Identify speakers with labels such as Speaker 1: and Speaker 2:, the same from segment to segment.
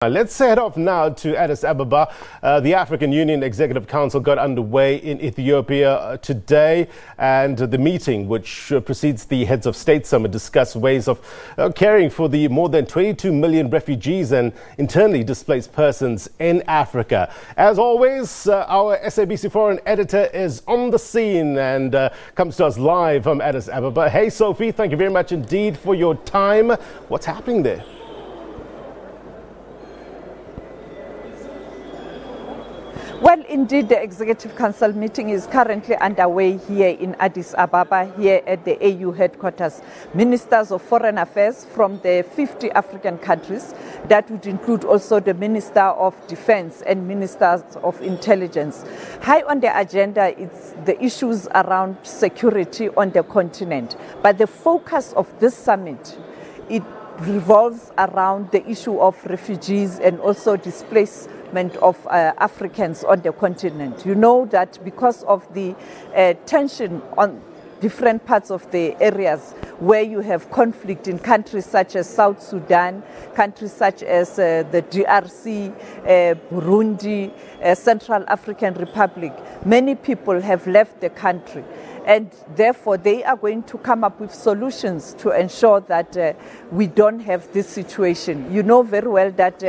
Speaker 1: Let's head off now to Addis Ababa. The African Union Executive Council got underway in Ethiopia today, and the meeting, which precedes the Heads of State Summit, discussed ways of caring for the more than 22 million refugees and internally displaced persons in Africa. As always, our SABC foreign editor is on the scene and comes to us live from Addis Ababa. Hey, Sophie, thank you very much indeed for your time. What's happening there?
Speaker 2: Well, indeed, the Executive Council meeting is currently underway here in Addis Ababa, here at the AU headquarters. Ministers of Foreign Affairs from the 50 African countries, that would include also the Minister of Defense and Ministers of Intelligence. High on the agenda is the issues around security on the continent. But the focus of this summit, it revolves around the issue of refugees and also displaced of Africans on the continent. You know that because of the tension on different parts of the areas where you have conflict in countries such as South Sudan, countries such as the DRC, Burundi, Central African Republic, many people have left the country. And therefore, they are going to come up with solutions to ensure that we don't have this situation. You know very well that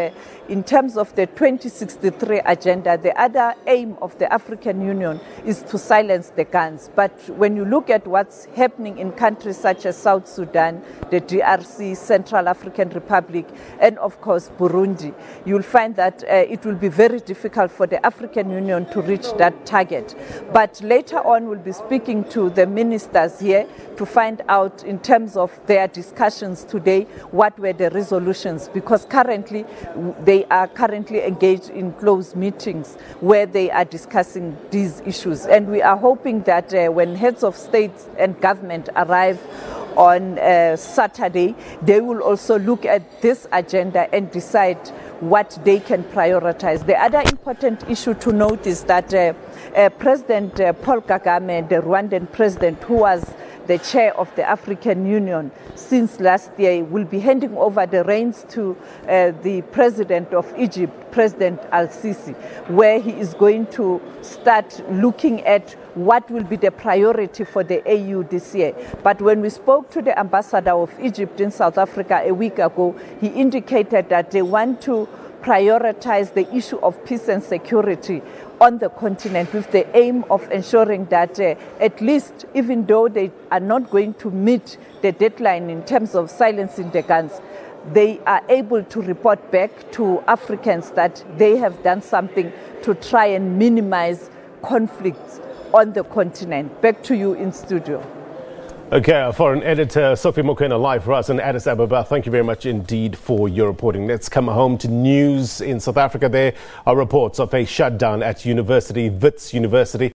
Speaker 2: in terms of the 2063 agenda, the other aim of the African Union is to silence the guns. But when you look at what's happening in countries such as South Sudan, the DRC, Central African Republic, and of course Burundi, you'll find that it will be very difficult for the African Union to reach that target. But later on, we'll be speaking to the ministers here to find out in terms of their discussions today what were the resolutions, because currently they are currently engaged in closed meetings where they are discussing these issues. And we are hoping that when heads of state and government arrive on Saturday, they will also look at this agenda and decide what they can prioritize. The other important issue to note is that President Paul Kagame, the Rwandan president, who was the chair of the African Union since last year, will be handing over the reins to the president of Egypt, President Al-Sisi, where he is going to start looking at what will be the priority for the AU this year. But when we spoke to the ambassador of Egypt in South Africa a week ago, he indicated that they want to prioritize the issue of peace and security on the continent with the aim of ensuring that at least, even though they are not going to meet the deadline in terms of silencing the guns, they are able to report back to Africans that they have done something to try and minimize conflicts on the continent. Back to you in studio.
Speaker 1: Okay, foreign editor Sophie Mokoena live for us in Addis Ababa. Thank you very much indeed for your reporting. Let's come home to news in South Africa. There are reports of a shutdown at Wits University.